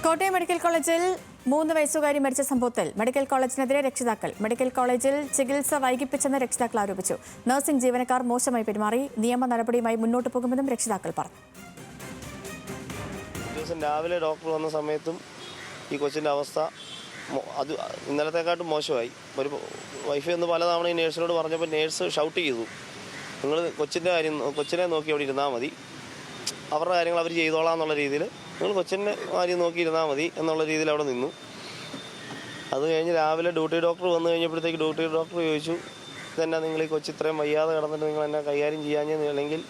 Kottayam medical കോളേജിൽ 3 വയസ്സുകാരി മരിച്ച സംഭവത്തിൽ മെഡിക്കൽ കോളേജിനെതിരെ രക്ഷിതാക്കൾ. മെഡിക്കൽ കോളേജിൽ ചികിത്സ വൈകിപ്പിച്ചെന്ന് രക്ഷിതാക്കൾ ആരോപിച്ചു. നഴ്സിംഗ് ജീവനക്കാർ മോശമായി പെരുമാറി. നിയമ നടപടിയുമായി മുന്നോട്ട് പോകുമെന്നും രക്ഷിതാക്കൾ പറഞ്ഞു. രാവിലെ ഡോക്ടർ വന്ന സമയത്തും ഈ കൊച്ചിൻ്റെ അവസ്ഥ അത് ഇന്നലത്തെക്കാട്ടും മോശമായി. ഒരു വൈഫ് എന്ന് പലതവണ ഈ നേഴ്സിനോട് പറഞ്ഞപ്പോൾ നേഴ്സ് ഷൗട്ട് ചെയ്തു, നിങ്ങൾ കൊച്ചിനെ നോക്കി അവിടെ ഇരുന്നാൽ മതി, അവരുടെ കാര്യങ്ങൾ അവർ ചെയ്തോളാം എന്നുള്ള രീതിയിൽ, നിങ്ങൾ കൊച്ചിനെ കാര്യം നോക്കി ഇരുന്നാൽ മതി എന്നുള്ള രീതിയിൽ അവിടെ നിന്നു. അത് കഴിഞ്ഞ് രാവിലെ ഡ്യൂട്ടി ഡോക്ടർ വന്നു കഴിഞ്ഞപ്പോഴത്തേക്ക് ഡ്യൂട്ടി ഡോക്ടർ ചോദിച്ചു, ഇതെന്നാ നിങ്ങൾ ഈ കൊച്ചി ഇത്രയും വയ്യാതെ കിടന്നിട്ട് നിങ്ങൾ എന്നെ കൈകാര്യം ചെയ്യാഞ്ഞോ അല്ലെങ്കിൽ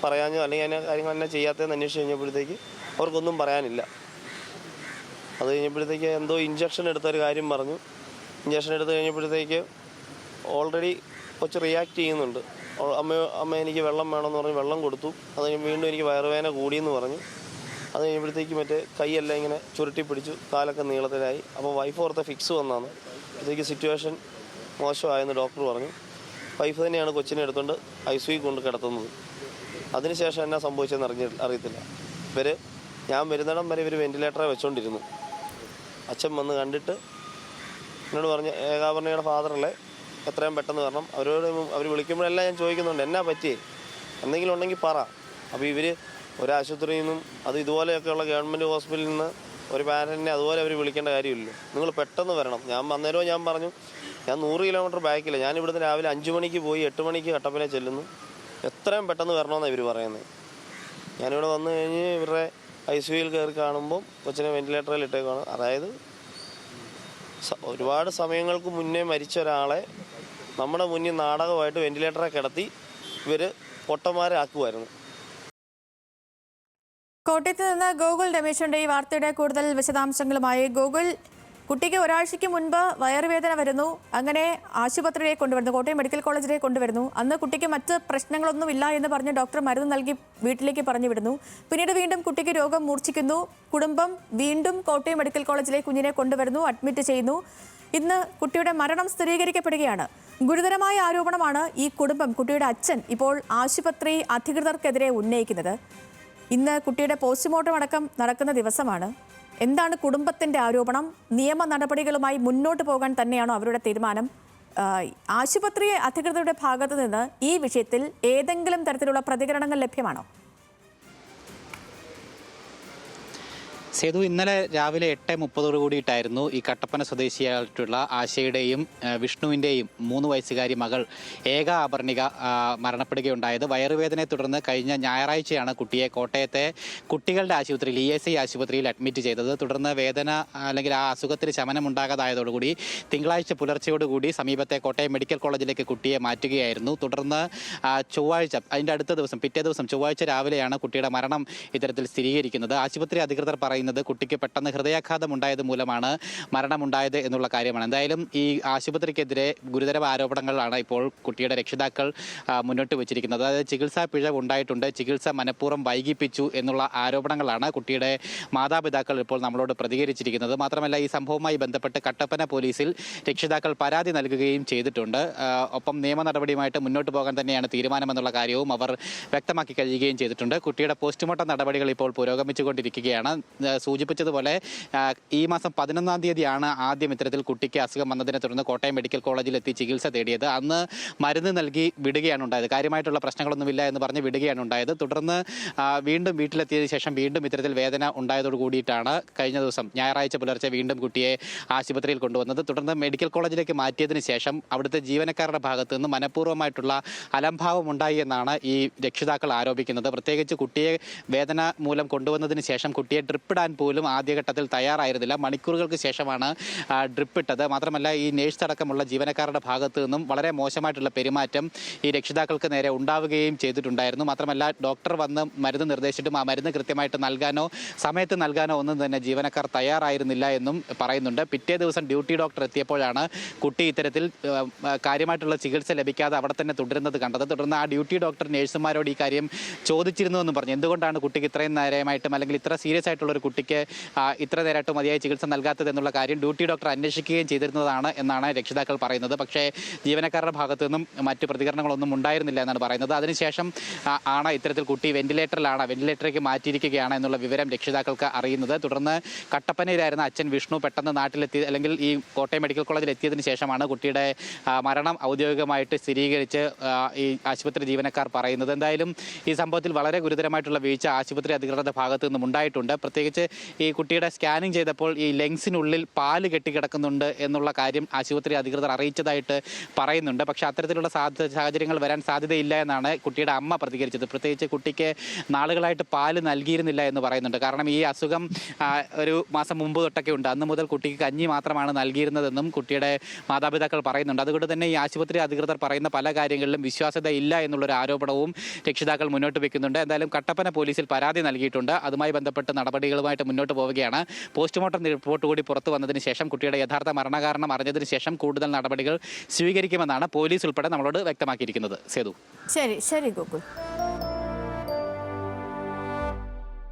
പറയാഞ്ഞോ അല്ലെങ്കിൽ എന്നെ കാര്യങ്ങൾ എന്നെ ചെയ്യാത്തതെന്ന് അന്വേഷിച്ച് കഴിഞ്ഞപ്പോഴത്തേക്ക് അവർക്കൊന്നും പറയാനില്ല. അത് കഴിഞ്ഞപ്പോഴത്തേക്ക് എന്തോ ഇഞ്ചക്ഷൻ എടുത്തൊരു കാര്യം പറഞ്ഞു. ഇഞ്ചക്ഷൻ എടുത്ത് കഴിഞ്ഞപ്പോഴത്തേക്ക് ഓൾറെഡി കൊച്ച് റിയാക്ട് ചെയ്യുന്നുണ്ട്. അമ്മ എനിക്ക് വെള്ളം വേണമെന്ന് പറഞ്ഞ് വെള്ളം കൊടുത്തു. അത് കഴിഞ്ഞ് വീണ്ടും എനിക്ക് വയറുവേദന കൂടിയെന്ന് പറഞ്ഞു. അത് കഴിയുമ്പോഴത്തേക്ക് മറ്റേ കൈയെല്ലാം ഇങ്ങനെ ചുരുട്ടി പിടിച്ചു, കാലൊക്കെ നീളത്തിലായി. അപ്പോൾ വൈഫ് ഓർത്ത ഫിക്സ് വന്നാണ്. അപ്പോഴത്തേക്ക് സിറ്റുവേഷൻ മോശമായെന്ന് ഡോക്ടർ പറഞ്ഞു. വൈഫ് തന്നെയാണ് കൊച്ചിനെ എടുത്തുകൊണ്ട് ICU കൊണ്ട് കിടത്തുന്നത്. അതിനുശേഷം എന്നാ സംഭവിച്ചതെന്ന് അറിയത്തില്ല. ഞാൻ വരുന്നിടം വരെ ഇവർ വെന്റിലേറ്ററെ വെച്ചുകൊണ്ടിരുന്നു. അച്ഛൻ വന്ന് കണ്ടിട്ട് എന്നോട് പറഞ്ഞ്, ഏകാഭരണയുടെ ഫാദറല്ലേ, എത്രയും പെട്ടെന്ന് വരണം. അവർ വിളിക്കുമ്പോഴെല്ലാം ഞാൻ ചോദിക്കുന്നുണ്ട്, എന്നാ പറ്റിയേ, എന്തെങ്കിലും ഉണ്ടെങ്കിൽ പറ. അപ്പോൾ ഇവർ ഒരാശുപത്രിയിൽ നിന്നും അത് ഇതുപോലെയൊക്കെയുള്ള ഗവൺമെൻറ് ഹോസ്പിറ്റലിൽ നിന്ന് ഒരു പാരൻറ്റിനെ അതുപോലെ അവർ വിളിക്കേണ്ട കാര്യമില്ലല്ലോ, നിങ്ങൾ പെട്ടെന്ന് വരണം. അന്നേരവും ഞാൻ പറഞ്ഞു, ഞാൻ 100 കിലോമീറ്റർ ബാക്കില്ല, ഞാൻ ഇവിടുന്ന് രാവിലെ 5 മണിക്ക് പോയി 8 മണിക്ക് കട്ടപ്പന ചെല്ലുന്നു, എത്രയും പെട്ടെന്ന് വരണമെന്നാണ് ഇവർ പറയുന്നത്. ഞാനിവിടെ വന്നു കഴിഞ്ഞ് ഇവരുടെ ICUയിൽ കയറി കാണുമ്പം കൊച്ചിനെ വെന്റിലേറ്ററിൽ ഇട്ടേക്കാണ്. അതായത് ഒരുപാട് സമയങ്ങൾക്ക് മുന്നേ മരിച്ച ഒരാളെ നമ്മുടെ മുന്നിൽ നാടകമായിട്ട് വെന്റിലേറ്ററെ കിടത്തി ഇവർ പൊട്ടന്മാരാക്കുമായിരുന്നു. കോട്ടയത്ത് നിന്ന് ഗോകുൽ രമേശുണ്ട് ഈ വാർത്തയുടെ കൂടുതൽ വിശദാംശങ്ങളുമായി. ഗോകുൽ, കുട്ടിക്ക് ഒരാഴ്ചയ്ക്ക് മുൻപ് വയറുവേദന വരുന്നു, അങ്ങനെ ആശുപത്രിയിലേക്ക് കൊണ്ടുവരുന്നു, കോട്ടയം മെഡിക്കൽ കോളേജിലേക്ക് കൊണ്ടുവരുന്നു. അന്ന് കുട്ടിക്ക് മറ്റ് പ്രശ്നങ്ങളൊന്നുമില്ല എന്ന് പറഞ്ഞ് ഡോക്ടർ മരുന്ന് നൽകി വീട്ടിലേക്ക് പറഞ്ഞു വിടുന്നു. പിന്നീട് വീണ്ടും കുട്ടിക്ക് രോഗം മൂർച്ഛിക്കുന്നു. കുടുംബം വീണ്ടും കോട്ടയം മെഡിക്കൽ കോളേജിലേക്ക് കുഞ്ഞിനെ കൊണ്ടുവരുന്നു, അഡ്മിറ്റ് ചെയ്യുന്നു. ഇന്ന് കുട്ടിയുടെ മരണം സ്ഥിരീകരിക്കപ്പെടുകയാണ്. ഗുരുതരമായ ആരോപണമാണ് ഈ കുടുംബം, കുട്ടിയുടെ അച്ഛൻ ഇപ്പോൾ ആശുപത്രി അധികൃതർക്കെതിരെ ഉന്നയിക്കുന്നത്. ഇന്ന് കുട്ടിയുടെ പോസ്റ്റ്മോർട്ടം അടക്കം നടക്കുന്ന ദിവസമാണ്. എന്താണ് കുടുംബത്തിന്റെ ആരോപണം? നിയമ നടപടികളുമായി മുന്നോട്ട് പോകാൻ തന്നെയാണോ അവരുടെ തീരുമാനം? ആശുപത്രി അധികൃതരുടെ ഭാഗത്ത് നിന്ന് ഈ വിഷയത്തിൽ ഏതെങ്കിലും തരത്തിലുള്ള പ്രതികരണങ്ങൾ ലഭ്യമാണോ? സേതു, ഇന്നലെ രാവിലെ 8:30 കൂടിയിട്ടായിരുന്നു ഈ കട്ടപ്പന സ്വദേശിയായിട്ടുള്ള ആശയുടെയും വിഷ്ണുവിൻ്റെയും 3 വയസ്സുകാരി മകൾ ഏക ആഭരണിക മരണപ്പെടുകയുണ്ടായത്. വയറുവേദനയെ തുടർന്ന് കഴിഞ്ഞ ഞായറാഴ്ചയാണ് കുട്ടിയെ കോട്ടയത്തെ കുട്ടികളുടെ ആശുപത്രിയിൽ ESI ആശുപത്രിയിൽ അഡ്മിറ്റ് ചെയ്തത്. തുടർന്ന് വേദന അല്ലെങ്കിൽ ആ അസുഖത്തിന് ശമനമുണ്ടാകാതായതോടുകൂടി തിങ്കളാഴ്ച പുലർച്ചയോടുകൂടി സമീപത്തെ കോട്ടയം മെഡിക്കൽ കോളേജിലേക്ക് കുട്ടിയെ മാറ്റുകയായിരുന്നു. തുടർന്ന് ചൊവ്വാഴ്ച, അതിൻ്റെ അടുത്ത ദിവസം പിറ്റേ ദിവസം ചൊവ്വാഴ്ച രാവിലെയാണ് കുട്ടിയുടെ മരണം ഇത്തരത്തിൽ സ്ഥിരീകരിക്കുന്നത്. ആശുപത്രി അധികൃതർ പറയുന്നത് കുട്ടിക്ക് പെട്ടെന്ന് ഹൃദയാഘാതം ഉണ്ടായത് മൂലമാണ് മരണമുണ്ടായത് എന്നുള്ള കാര്യമാണ്. എന്തായാലും ഈ ആശുപത്രിക്കെതിരെ ഗുരുതര ആരോപണങ്ങളാണ് ഇപ്പോൾ കുട്ടിയുടെ രക്ഷിതാക്കൾ മുന്നോട്ട് വെച്ചിരിക്കുന്നത്. അതായത് ചികിത്സാ പിഴവ് ഉണ്ടായിട്ടുണ്ട്, ചികിത്സ മനഃപൂർവ്വം വൈകിപ്പിച്ചു എന്നുള്ള ആരോപണങ്ങളാണ് കുട്ടിയുടെ മാതാപിതാക്കൾ ഇപ്പോൾ നമ്മളോട് പ്രതികരിച്ചിരിക്കുന്നത്. മാത്രമല്ല, ഈ സംഭവവുമായി ബന്ധപ്പെട്ട് കട്ടപ്പന പോലീസിൽ രക്ഷിതാക്കൾ പരാതി നൽകുകയും ചെയ്തിട്ടുണ്ട്. ഒപ്പം നിയമ നടപടിയുമായിട്ട് മുന്നോട്ട് പോകാൻ തന്നെയാണ് തീരുമാനമെന്നുള്ള കാര്യവും അവർ വ്യക്തമാക്കി കഴിയുകയും ചെയ്തിട്ടുണ്ട്. കുട്ടിയുടെ പോസ്റ്റ്മോർട്ടം നടപടികൾ ഇപ്പോൾ പുരോഗമിച്ചുകൊണ്ടിരിക്കുകയാണ്. സൂചിപ്പിച്ചതുപോലെ ഈ മാസം 11-ാം തീയതിയാണ് ആദ്യം ഇത്തരത്തിൽ കുട്ടിക്ക് അസുഖം വന്നതിനെ തുടർന്ന് കോട്ടയം മെഡിക്കൽ കോളേജിൽ എത്തി ചികിത്സ തേടിയത്. അന്ന് മരുന്ന് നൽകി വിടുകയാണ് ഉണ്ടായത്, കാര്യമായിട്ടുള്ള പ്രശ്നങ്ങളൊന്നുമില്ല എന്ന് പറഞ്ഞ് വിടുകയാണ് ഉണ്ടായത്. തുടർന്ന് വീണ്ടും വീട്ടിലെത്തിയതിനു ശേഷം വീണ്ടും ഇത്തരത്തിൽ വേദന ഉണ്ടായതോട് കൂടിയിട്ടാണ് കഴിഞ്ഞ ദിവസം ഞായറാഴ്ച പുലർച്ചെ വീണ്ടും കുട്ടിയെ ആശുപത്രിയിൽ കൊണ്ടുവന്നത്. തുടർന്ന് മെഡിക്കൽ കോളേജിലേക്ക് മാറ്റിയതിനു ശേഷം അവിടുത്തെ ജീവനക്കാരുടെ ഭാഗത്ത് നിന്ന് മനഃപൂർവ്വമായിട്ടുള്ള അലംഭാവം ഉണ്ടായി എന്നാണ് ഈ രക്ഷിതാക്കൾ ആരോപിക്കുന്നത്. പ്രത്യേകിച്ച് കുട്ടിയെ വേദന മൂലം കൊണ്ടുവന്നതിന് ശേഷം കുട്ടിയെ ഡ്രിപ്പ് ഇടാൻ പോലും ആദ്യഘട്ടത്തിൽ തയ്യാറായിരുന്നില്ല. മണിക്കൂറുകൾക്ക് ശേഷമാണ് ഡ്രിപ്പ് ഇട്ടത്. മാത്രമല്ല, ഈ നേഴ്സ് അടക്കമുള്ള ജീവനക്കാരുടെ ഭാഗത്തു നിന്നും വളരെ മോശമായിട്ടുള്ള പെരുമാറ്റം ഈ രക്ഷിതാക്കൾക്ക് നേരെ ഉണ്ടാവുകയും ചെയ്തിട്ടുണ്ടായിരുന്നു. മാത്രമല്ല, ഡോക്ടർ വന്ന് മരുന്ന് നിർദ്ദേശിച്ചിട്ടും ആ മരുന്ന് കൃത്യമായിട്ട് നൽകാനോ സമയത്ത് നൽകാനോ ഒന്നും തന്നെ ജീവനക്കാർ തയ്യാറായിരുന്നില്ല എന്നും പറയുന്നുണ്ട്. പിറ്റേ ദിവസം ഡ്യൂട്ടി ഡോക്ടർ എത്തിയപ്പോഴാണ് കുട്ടി ഇത്തരത്തിൽ കാര്യമായിട്ടുള്ള ചികിത്സ ലഭിക്കാതെ അവിടെ തന്നെ തുടരുന്നത് കണ്ടത്. തുടർന്ന് ആ ഡ്യൂട്ടി ഡോക്ടർ നേഴ്സുമാരോട് ഈ കാര്യം ചോദിച്ചിരുന്നു എന്ന് പറഞ്ഞു. എന്തുകൊണ്ടാണ് കുട്ടിക്ക് ഇത്രയും നേരമായിട്ടും അല്ലെങ്കിൽ ഇത്ര സീരിയസ് ആയിട്ടുള്ള ഒരു കുട്ടിക്ക് ഇത്ര നേരമായിട്ട് മതിയായ ചികിത്സ നൽകാത്തത് എന്നുള്ള കാര്യം ഡ്യൂട്ടി ഡോക്ടർ അന്വേഷിക്കുകയും ചെയ്തിരുന്നതാണ് എന്നാണ് രക്ഷിതാക്കൾ പറയുന്നത്. പക്ഷേ ജീവനക്കാരുടെ ഭാഗത്തു നിന്നും മറ്റ് പ്രതികരണങ്ങളൊന്നും ഉണ്ടായിരുന്നില്ല എന്നാണ് പറയുന്നത്. അതിനുശേഷം ആണ് ഇത്തരത്തിൽ കുട്ടി വെന്റിലേറ്ററിലേക്ക് മാറ്റിയിരിക്കുകയാണ് എന്നുള്ള വിവരം രക്ഷിതാക്കൾക്ക് അറിയുന്നത്. തുടർന്ന് കട്ടപ്പനയിലായിരുന്ന അച്ഛൻ വിഷ്ണു പെട്ടെന്ന് നാട്ടിലെത്തി, അല്ലെങ്കിൽ ഈ കോട്ടയം മെഡിക്കൽ കോളേജിൽ എത്തിയതിനു ശേഷമാണ് കുട്ടിയുടെ മരണം ഔദ്യോഗികമായിട്ട് സ്ഥിരീകരിച്ച് ഈ ആശുപത്രി ജീവനക്കാർ പറയുന്നത്. എന്തായാലും ഈ സംഭവത്തിൽ വളരെ ഗുരുതരമായിട്ടുള്ള വീഴ്ച ആശുപത്രി അധികൃതരുടെ ഭാഗത്തു നിന്നും ഉണ്ടായിട്ടുണ്ട്. പ്രത്യേകിച്ച് ഈ കുട്ടിയുടെ സ്കാനിങ് ചെയ്തപ്പോൾ ഈ ലെങ്സിനുള്ളിൽ പാല് കെട്ടിക്കിടക്കുന്നുണ്ട് എന്നുള്ള കാര്യം ആശുപത്രി അധികൃതർ അറിയിച്ചതായിട്ട് പറയുന്നുണ്ട്. പക്ഷേ അത്തരത്തിലുള്ള സാഹചര്യങ്ങൾ വരാൻ സാധ്യതയില്ല എന്നാണ് കുട്ടിയുടെ അമ്മ പ്രതികരിച്ചത്. പ്രത്യേകിച്ച് കുട്ടിക്ക് നാളുകളായിട്ട് പാല് നൽകിയിരുന്നില്ല എന്ന് പറയുന്നുണ്ട്. കാരണം ഈ അസുഖം ഒരു മാസം മുമ്പ് തൊട്ടൊക്കെ ഉണ്ട്. അന്ന് മുതൽ കുട്ടിക്ക് കഞ്ഞി മാത്രമാണ് നൽകിയിരുന്നതെന്നും കുട്ടിയുടെ മാതാപിതാക്കൾ പറയുന്നുണ്ട്. അതുകൊണ്ട് തന്നെ ഈ ആശുപത്രി അധികൃതർ പറയുന്ന പല കാര്യങ്ങളിലും വിശ്വാസ്യത ഇല്ല എന്നുള്ളൊരു ആരോപണവും രക്ഷിതാക്കൾ മുന്നോട്ട് വെക്കുന്നുണ്ട്. എന്തായാലും കട്ടപ്പന പോലീസിൽ പരാതി നൽകിയിട്ടുണ്ട്. അതുമായി ബന്ധപ്പെട്ട് നടപടികളുമായിട്ട് മുന്നോട്ട് പോവുകയാണ്. പോസ്റ്റ്മോർട്ടം റിപ്പോർട്ട് കൂടി പുറത്തു വന്നതിന് ശേഷം, കുട്ടിയുടെ യഥാർത്ഥ മരണകാരണം അറിഞ്ഞതിന് ശേഷം കൂടുതൽ നടപടികൾ സ്വീകരിക്കുമെന്നാണ് പോലീസ് ഉൾപ്പെടെ നമ്മളോട് വ്യക്തമാക്കിയിരിക്കുന്നത്. സേതു. ശരി ഗോകുൽ.